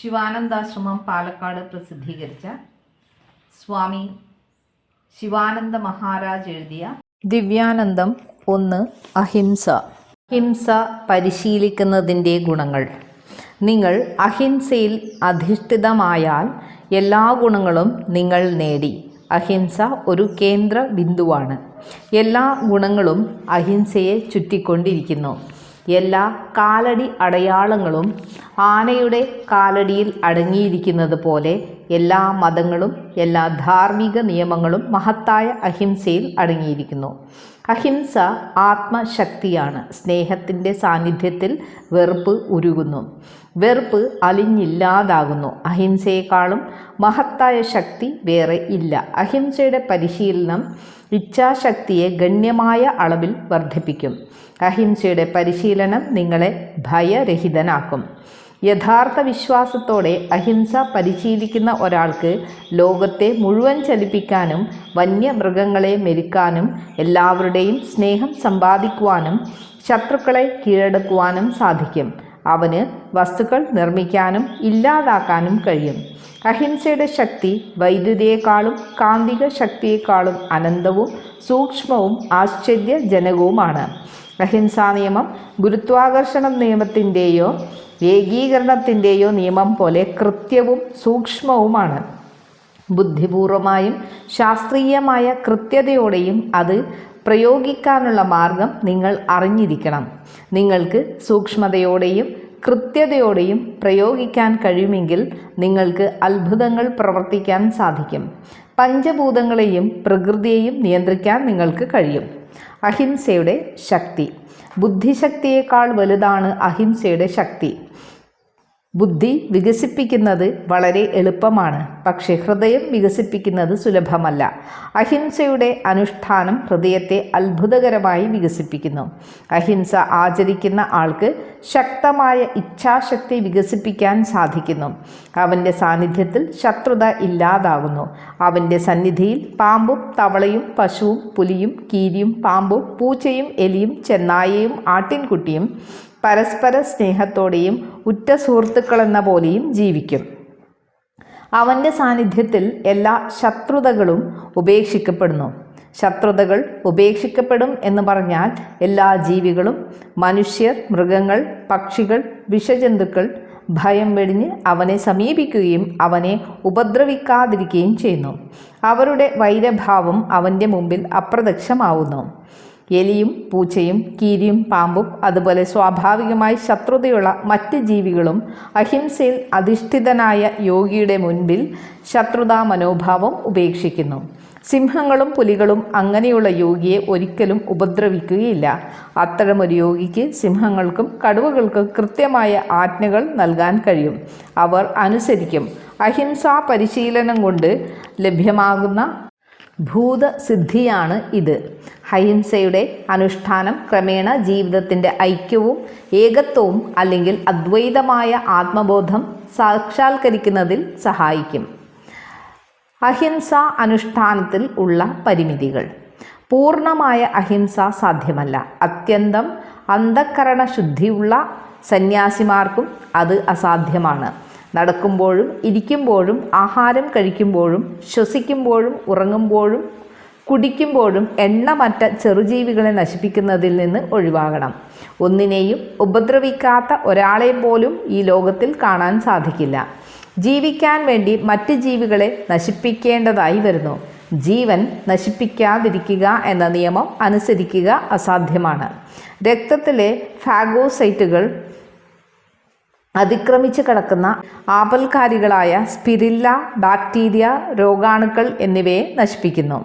ശിവാനന്ദാശ്രമം പാലക്കാട് പ്രസിദ്ധീകരിച്ച സ്വാമി ശിവാനന്ദ മഹാരാജ് എഴുതിയ ദിവ്യാനന്ദം 1 അഹിംസ. അഹിംസ പരിശീലിക്കുന്നതിൻ്റെ ഗുണങ്ങൾ. നിങ്ങൾ അഹിംസയിൽ അധിഷ്ഠിതമായാൽ എല്ലാ ഗുണങ്ങളും നിങ്ങൾ നേടി. അഹിംസ ഒരു കേന്ദ്ര ബിന്ദുവാണ്. എല്ലാ ഗുണങ്ങളും അഹിംസയെ ചുറ്റിക്കൊണ്ടിരിക്കുന്നു. എല്ലാ കാലടി അടയാളങ്ങളും ആനയുടെ കാലടിയിൽ അടങ്ങിയിരിക്കുന്നത് പോലെ എല്ലാ മതങ്ങളും എല്ലാ ധാർമ്മിക നിയമങ്ങളും മഹത്തായ അഹിംസയിൽ അടങ്ങിയിരിക്കുന്നു. അഹിംസ ആത്മശക്തിയാണ്. സ്നേഹത്തിൻ്റെ സാന്നിധ്യത്തിൽ വെറുപ്പ് ഉരുകുന്നു. വെറുപ്പ് അലിഞ്ഞില്ലാതാകുന്നു. അഹിംസയെക്കാളും മഹത്തായ ശക്തി വേറെ ഇല്ല. അഹിംസയുടെ പരിശീലനം ഇച്ഛാശക്തിയെ ഗണ്യമായ അളവിൽ വർദ്ധിപ്പിക്കും. അഹിംസയുടെ പരിശീലനം നിങ്ങളെ ഭയരഹിതനാക്കും. യഥാർത്ഥ വിശ്വാസത്തോടെ അഹിംസ പരിശീലിക്കുന്ന ഒരാൾക്ക് ലോകത്തെ മുഴുവൻ ചലിപ്പിക്കാനും വന്യമൃഗങ്ങളെ മെരുക്കാനും എല്ലാവരുടെയും സ്നേഹം സമ്പാദിക്കുവാനും ശത്രുക്കളെ കീഴടക്കുവാനും സാധിക്കും. അവന് വസ്തുക്കൾ നിർമ്മിക്കാനും ഇല്ലാതാക്കാനും കഴിയും. അഹിംസയുടെ ശക്തി വൈദ്യുതിയേക്കാളും കാന്തിക ശക്തിയേക്കാളും അനന്തവും സൂക്ഷ്മവും ആശ്ചര്യജനകവുമാണ്. അഹിംസാ നിയമം ഗുരുത്വാകർഷണ നിയമത്തിൻ്റെയോ ഏകീകരണത്തിൻ്റെയോ നിയമം പോലെ കൃത്യവും സൂക്ഷ്മവുമാണ്. ബുദ്ധിപൂർവമായും ശാസ്ത്രീയമായ കൃത്യതയോടെയും അത് പ്രയോഗിക്കാനുള്ള മാർഗം നിങ്ങൾ അറിഞ്ഞിരിക്കണം. നിങ്ങൾക്ക് സൂക്ഷ്മതയോടെയും കൃത്യതയോടെയും പ്രയോഗിക്കാൻ കഴിയുമെങ്കിൽ നിങ്ങൾക്ക് അത്ഭുതങ്ങൾ പ്രവർത്തിക്കാൻ സാധിക്കും. പഞ്ചഭൂതങ്ങളെയും പ്രകൃതിയെയും നിയന്ത്രിക്കാൻ നിങ്ങൾക്ക് കഴിയും. അഹിംസയുടെ ശക്തി. ബുദ്ധിശക്തിയേക്കാൾ വലുതാണ് അഹിംസയുടെ ശക്തി. ബുദ്ധി വികസിപ്പിക്കുന്നത് വളരെ എളുപ്പമാണ്, പക്ഷേ ഹൃദയം വികസിപ്പിക്കുന്നത് സുലഭമല്ല. അഹിംസയുടെ അനുഷ്ഠാനം ഹൃദയത്തെ അത്ഭുതകരമായി വികസിപ്പിക്കുന്നു. അഹിംസ ആചരിക്കുന്ന ആൾക്ക് ശക്തമായ ഇച്ഛാശക്തി വികസിപ്പിക്കാൻ സാധിക്കുന്നു. അവൻ്റെ സാന്നിധ്യത്തിൽ ശത്രുത ഇല്ലാതാകുന്നു. അവൻ്റെ സന്നിധിയിൽ പാമ്പും തവളയും പശുവും പുലിയും കീരിയും പാമ്പും പൂച്ചയും എലിയും ചെന്നായയും ആട്ടിൻകുട്ടിയും പരസ്പര സ്നേഹത്തോടെയും ഉറ്റ സുഹൃത്തുക്കളെന്ന പോലെയും ജീവിക്കും. അവൻ്റെ സാന്നിധ്യത്തിൽ എല്ലാ ശത്രുതകളും ഉപേക്ഷിക്കപ്പെടുന്നു. ശത്രുതകൾ ഉപേക്ഷിക്കപ്പെടും എന്ന് പറഞ്ഞാൽ എല്ലാ ജീവികളും, മനുഷ്യർ, മൃഗങ്ങൾ, പക്ഷികൾ, വിഷജന്തുക്കൾ ഭയം വെടിഞ്ഞ് അവനെ സമീപിക്കുകയും അവനെ ഉപദ്രവിക്കാതിരിക്കുകയും ചെയ്യുന്നു. അവരുടെ വൈരഭാവം അവൻ്റെ മുമ്പിൽ അപ്രത്യക്ഷമാവുന്നു. എലിയും പൂച്ചയും കീരിയും പാമ്പും അതുപോലെ സ്വാഭാവികമായി ശത്രുതയുള്ള മറ്റ് ജീവികളും അഹിംസയിൽ അധിഷ്ഠിതനായ യോഗിയുടെ മുൻപിൽ ശത്രുതാ മനോഭാവം ഉപേക്ഷിക്കുന്നു. സിംഹങ്ങളും പുലികളും അങ്ങനെയുള്ള യോഗിയെ ഒരിക്കലും ഉപദ്രവിക്കുകയില്ല. അത്തരമൊരു യോഗിക്ക് സിംഹങ്ങൾക്കും കടുവകൾക്കും കൃത്യമായ ആജ്ഞകൾ നൽകാൻ കഴിയും. അവർ അനുസരിക്കും. അഹിംസാ പരിശീലനം കൊണ്ട് ലഭ്യമാകുന്ന ഭൂതസിദ്ധിയാണ് ഇത്. അഹിംസയുടെ അനുഷ്ഠാനം ക്രമേണ ജീവിതത്തിൻ്റെ ഐക്യവും ഏകത്വവും അല്ലെങ്കിൽ അദ്വൈതമായ ആത്മബോധം സാക്ഷാത്കരിക്കുന്നതിൽ സഹായിക്കും. അഹിംസ അനുഷ്ഠാനത്തിൽ ഉള്ള പരിമിതികൾ. പൂർണ്ണമായ അഹിംസ സാധ്യമല്ല. അത്യന്തം അന്ധക്കരണ ശുദ്ധിയുള്ള സന്യാസിമാർക്കും അത് അസാധ്യമാണ്. നടക്കുമ്പോഴും ഇരിക്കുമ്പോഴും ആഹാരം കഴിക്കുമ്പോഴും ശ്വസിക്കുമ്പോഴും ഉറങ്ങുമ്പോഴും കുടിക്കുമ്പോഴും എണ്ണമറ്റ ചെറുജീവികളെ നശിപ്പിക്കുന്നതിൽ നിന്ന് ഒഴിവാകണം. ഒന്നിനെയും ഉപദ്രവിക്കാത്ത ഒരാളെ പോലും ഈ ലോകത്തിൽ കാണാൻ സാധിക്കില്ല. ജീവിക്കാൻ വേണ്ടി മറ്റ് ജീവികളെ നശിപ്പിക്കേണ്ടതായി വരുന്നു. ജീവൻ നശിപ്പിക്കാതിരിക്കുക എന്ന നിയമം അനുസരിക്കുക അസാധ്യമാണ്. രക്തത്തിലെ ഫാഗോസൈറ്റുകൾ അതിക്രമിച്ച് കിടക്കുന്ന ആപൽക്കാരികളായ സ്പിരില്ല, ബാക്ടീരിയ, രോഗാണുക്കൾ എന്നിവയെ നശിപ്പിക്കുന്നു.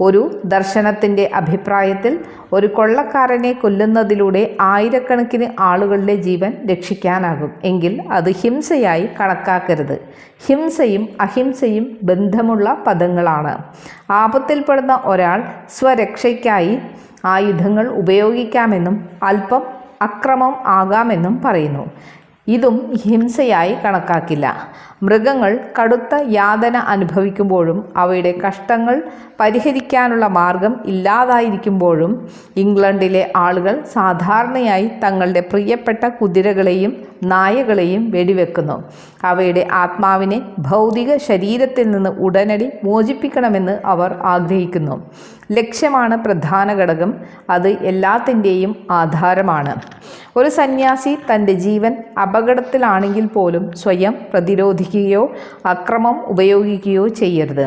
ഒരു ദർശനത്തിൻ്റെ അഭിപ്രായത്തിൽ ഒരു കൊള്ളക്കാരനെ കൊല്ലുന്നതിലൂടെ ആയിരക്കണക്കിന് ആളുകളുടെ ജീവൻ രക്ഷിക്കാനാകും. എങ്കിൽ അത് ഹിംസയായി കണക്കാക്കരുത്. ഹിംസയും അഹിംസയും ബന്ധമുള്ള പദങ്ങളാണ്. ആപത്തിൽപ്പെടുന്ന ഒരാൾ സ്വരക്ഷയ്ക്കായി ആയുധങ്ങൾ ഉപയോഗിക്കാമെന്നും അല്പം അക്രമം ആകാമെന്നും പറയുന്നു. ഇതും ഹിംസയായി കണക്കാക്കില്ല. മൃഗങ്ങൾ കടുത്ത യാതന അനുഭവിക്കുമ്പോഴും അവയുടെ കഷ്ടങ്ങൾ പരിഹരിക്കാനുള്ള മാർഗം ഇല്ലാതായിരിക്കുമ്പോഴും ഇംഗ്ലണ്ടിലെ ആളുകൾ സാധാരണയായി തങ്ങളുടെ പ്രിയപ്പെട്ട കുതിരകളെയും നായകളെയും വെടിവെക്കുന്നു. അവയുടെ ആത്മാവിനെ ഭൗതിക ശരീരത്തിൽ നിന്ന് ഉടനടി മോചിപ്പിക്കണമെന്ന് അവർ ആഗ്രഹിക്കുന്നു. ലക്ഷ്യമാണ് പ്രധാന ഘടകം. അത് എല്ലാത്തിൻ്റെയും ആധാരമാണ്. ഒരു സന്യാസി തൻ്റെ ജീവൻ അപകടത്തിലാണെങ്കിൽ പോലും സ്വയം പ്രതിരോധിക്കുകയോ അക്രമം ഉപയോഗിക്കുകയോ ചെയ്യരുത്.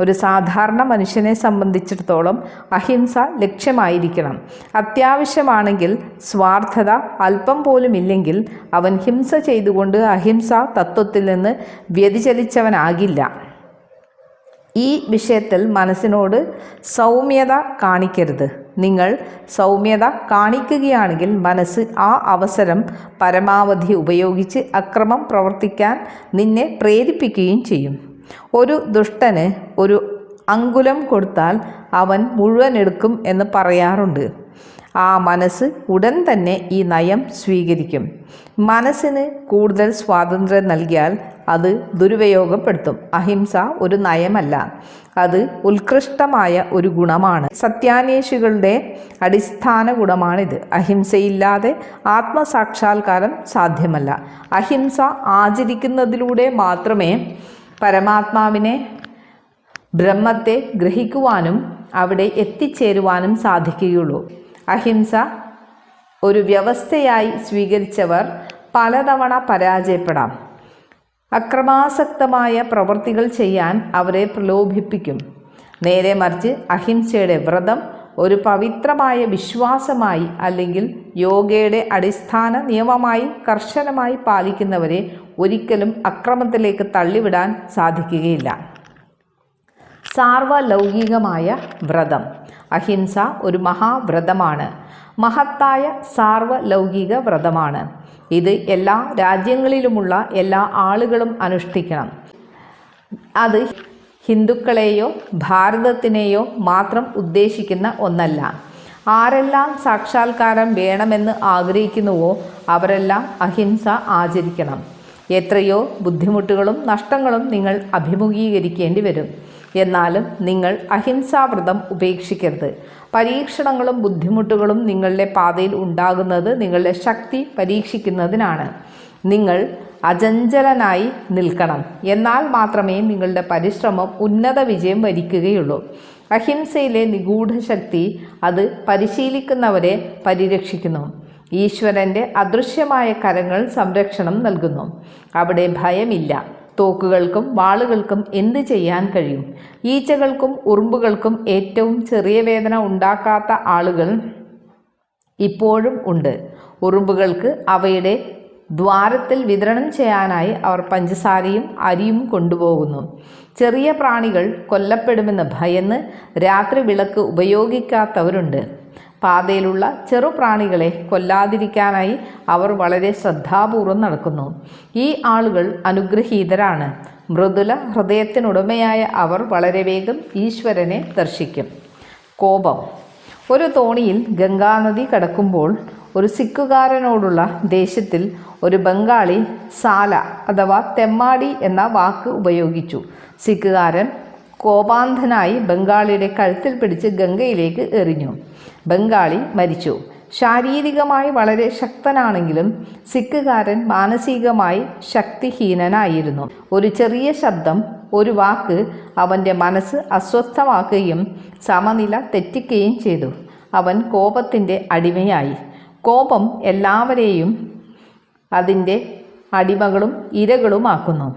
ഒരു സാധാരണ മനുഷ്യനെ സംബന്ധിച്ചിടത്തോളം അഹിംസ ലക്ഷ്യമായിരിക്കണം. അത്യാവശ്യമാണെങ്കിൽ സ്വാർത്ഥത അല്പം പോലും ഇല്ലെങ്കിൽ അവൻ ഹിംസ ചെയ്തുകൊണ്ട് അഹിംസ തത്വത്തിൽ നിന്ന് വ്യതിചലിച്ചവനാകില്ല. ഈ വിഷയത്തിൽ മനസ്സിനോട് സൗമ്യത കാണിക്കരുത്. നിങ്ങൾ സൗമ്യത കാണിക്കുകയാണെങ്കിൽ മനസ്സ് ആ അവസരം പരമാവധി ഉപയോഗിച്ച് അക്രമം പ്രവർത്തിക്കാൻ നിന്നെ പ്രേരിപ്പിക്കുകയും ചെയ്യും. ഒരു ദുഷ്ടന് ഒരു അങ്കുലം കൊടുത്താൽ അവൻ മുഴുവൻ എടുക്കും എന്ന് പറയാറുണ്ട്. ആ മനസ്സ് ഉടൻ തന്നെ ഈ നയം സ്വീകരിക്കും. മനസ്സിന് കൂടുതൽ സ്വാതന്ത്ര്യം നൽകിയാൽ അത് ദുരുപയോഗപ്പെടുത്തും. അഹിംസ ഒരു നയമല്ല, അത് ഉത്കൃഷ്ടമായ ഒരു ഗുണമാണ്. സത്യാന്വേഷികളുടെ അടിസ്ഥാന ഗുണമാണിത്. അഹിംസയില്ലാതെ ആത്മസാക്ഷാത്കാരം സാധ്യമല്ല. അഹിംസ ആചരിക്കുന്നതിലൂടെ മാത്രമേ പരമാത്മാവിനെ, ബ്രഹ്മത്തെ ഗ്രഹിക്കുവാനും അവിടെ എത്തിച്ചേരുവാനും സാധിക്കുകയുള്ളൂ. അഹിംസ ഒരു വ്യവസ്ഥയായി സ്വീകരിച്ചവർ പലതവണ പരാജയപ്പെടാം. അക്രമാസക്തമായ പ്രവൃത്തികൾ ചെയ്യാൻ അവരെ പ്രലോഭിപ്പിക്കും. നേരെ മറിച്ച് അഹിംസയുടെ വ്രതം ഒരു പവിത്രമായ വിശ്വാസമായി അല്ലെങ്കിൽ യോഗയുടെ അടിസ്ഥാന നിയമമായി കർശനമായി പാലിക്കുന്നവരെ ഒരിക്കലും അക്രമത്തിലേക്ക് തള്ളിവിടാൻ സാധിക്കുകയില്ല. സാർവലൗകികമായ വ്രതം. അഹിംസ ഒരു മഹാവ്രതമാണ്. മഹത്തായ സാർവലൗകിക വ്രതമാണ്. ഇത് എല്ലാ രാജ്യങ്ങളിലുമുള്ള എല്ലാ ആളുകളും അനുഷ്ഠിക്കണം. അത് ഹിന്ദുക്കളെയോ ഭാരതത്തിനെയോ മാത്രം ഉദ്ദേശിക്കുന്ന ഒന്നല്ല. ആരെല്ലാം സാക്ഷാത്കാരം വേണമെന്ന് ആഗ്രഹിക്കുന്നുവോ അവരെല്ലാം അഹിംസ ആചരിക്കണം. എത്രയോ ബുദ്ധിമുട്ടുകളും നഷ്ടങ്ങളും നിങ്ങൾ അഭിമുഖീകരിക്കേണ്ടി വരും. എന്നാലും നിങ്ങൾ അഹിംസാവ്രതം ഉപേക്ഷിക്കരുത്. പരീക്ഷണങ്ങളും ബുദ്ധിമുട്ടുകളും നിങ്ങളുടെ പാതയിൽ ഉണ്ടാകുന്നത് നിങ്ങളുടെ ശക്തി പരീക്ഷിക്കുന്നതിനാണ്. നിങ്ങൾ അചഞ്ചലനായി നിൽക്കണം. എന്നാൽ മാത്രമേ നിങ്ങളുടെ പരിശ്രമം ഉന്നത വിജയം വരിക്കുകയുള്ളൂ. അഹിംസയിലെ നിഗൂഢശക്തി അത് പരിശീലിക്കുന്നവരെ പരിരക്ഷിക്കുന്നു. ഈശ്വരൻ്റെ അദൃശ്യമായ കരങ്ങൾ സംരക്ഷണം നൽകുന്നു. അവിടെ ഭയമില്ല. തോക്കുകൾക്കും വാളുകൾക്കും എന്ത് ചെയ്യാൻ കഴിയും? ഈച്ചകൾക്കും ഉറുമ്പുകൾക്കും ഏറ്റവും ചെറിയ വേദന ഉണ്ടാക്കാത്ത ആളുകൾ ഇപ്പോഴും ഉണ്ട്. ഉറുമ്പുകൾക്ക് അവയുടെ ദ്വാരത്തിൽ വിതരണം ചെയ്യാനായി അവർ പഞ്ചസാരയും അരിയും കൊണ്ടുപോകുന്നു. ചെറിയ പ്രാണികൾ കൊല്ലപ്പെടുമെന്ന് ഭയന്ന് രാത്രി വിളക്ക് ഉപയോഗിക്കാത്തവരുണ്ട്. പാതയിലുള്ള ചെറുപ്രാണികളെ കൊല്ലാതിരിക്കാനായി അവർ വളരെ ശ്രദ്ധാപൂർവം നടക്കുന്നു. ഈ ആളുകൾ അനുഗ്രഹീതരാണ്. മൃദുല ഹൃദയത്തിനുടമയായ അവർ വളരെ വേഗം ഈശ്വരനെ ദർശിക്കും. കോപം. ഒരു തോണിയിൽ ഗംഗാനദി കടക്കുമ്പോൾ ഒരു സിക്കുകാരനോടുള്ള ദേഷ്യത്തിൽ ഒരു ബംഗാളി സാല അഥവാ തെമ്മാടി എന്ന വാക്ക് ഉപയോഗിച്ചു. സിക്കുകാരൻ കോപാന്ധനായി ബംഗാളിയുടെ കഴുത്തിൽ പിടിച്ച് ഗംഗയിലേക്ക് എറിഞ്ഞു. ബംഗാളി മരിച്ചു. ശാരീരികമായി വളരെ ശക്തനാണെങ്കിലും സിക്കുകാരൻ മാനസികമായി ശക്തിഹീനനായിരുന്നു. ഒരു ചെറിയ ശബ്ദം, ഒരു വാക്ക് അവൻ്റെ മനസ്സ് അസ്വസ്ഥമാക്കുകയും സമനില തെറ്റിക്കുകയും ചെയ്തു. അവൻ കോപത്തിൻ്റെ അടിമയായി. കോപം എല്ലാവരെയും അതിൻ്റെ അടിമകളും ഇരകളുമാക്കുന്നു.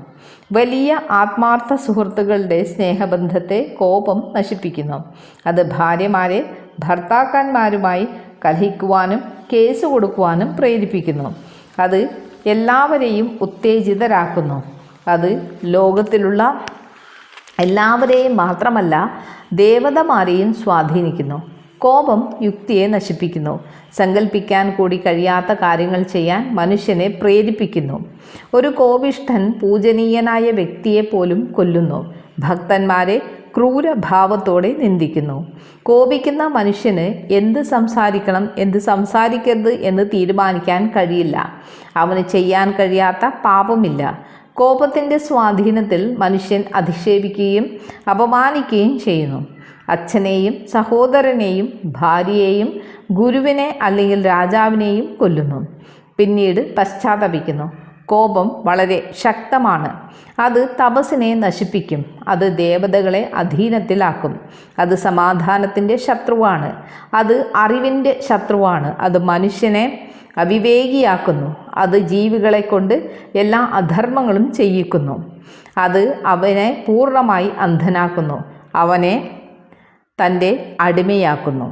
വലിയ ആത്മാർത്ഥ സുഹൃത്തുക്കളുടെ സ്നേഹബന്ധത്തെ കോപം നശിപ്പിക്കുന്നു. അത് ഭാര്യമാരെ ഭർത്താക്കന്മാരുമായി കലഹിക്കുവാനും കേസ് കൊടുക്കുവാനും പ്രേരിപ്പിക്കുന്നു. അത് എല്ലാവരെയും ഉത്തേജിതരാക്കുന്നു. അത് ലോകത്തിലുള്ള എല്ലാവരെയും മാത്രമല്ല ദേവതമാരെയും സ്വാധീനിക്കുന്നു. കോപം യുക്തിയെ നശിപ്പിക്കുന്നു. സങ്കല്പിക്കാൻ കൂടി കഴിയാത്ത കാര്യങ്ങൾ ചെയ്യാൻ മനുഷ്യനെ പ്രേരിപ്പിക്കുന്നു. ഒരു കോപിഷ്ഠൻ പൂജനീയനായ വ്യക്തിയെ പോലും കൊല്ലുന്നു. ഭക്തന്മാരെ ക്രൂരഭാവത്തോടെ നിന്ദിക്കുന്നു. കോപിക്കുന്ന മനുഷ്യന് എന്ത് സംസാരിക്കണം എന്ത് സംസാരിക്കരുത് എന്ന് തീരുമാനിക്കാൻ കഴിയില്ല. അവന് ചെയ്യാൻ കഴിയാത്ത പാപമില്ല. കോപത്തിൻ്റെ സ്വാധീനത്തിൽ മനുഷ്യൻ അധിക്ഷേപിക്കുകയും അപമാനിക്കുകയും ചെയ്യുന്നു. അച്ഛനെയും സഹോദരനെയും ഭാര്യയെയും ഗുരുവിനെ അല്ലെങ്കിൽ രാജാവിനെയും കൊല്ലുന്നു. പിന്നീട് പശ്ചാത്തപിക്കുന്നു. കോപം വളരെ ശക്തമാണ്. അത് തപസ്സിനെ നശിപ്പിക്കും. അത് ദേവതകളെ അധീനത്തിലാക്കും. അത് സമാധാനത്തിൻ്റെ ശത്രുവാണ്. അത് അറിവിൻ്റെ ശത്രുവാണ്. അത് മനുഷ്യനെ അവിവേകിയാക്കുന്നു. അത് ജീവികളെ കൊണ്ട് എല്ലാ അധർമ്മങ്ങളും ചെയ്യിക്കുന്നു. അത് അവനെ പൂർണ്ണമായി അന്ധനാക്കുന്നു. അവനെ തൻ്റെ അടിമയാക്കുന്നു.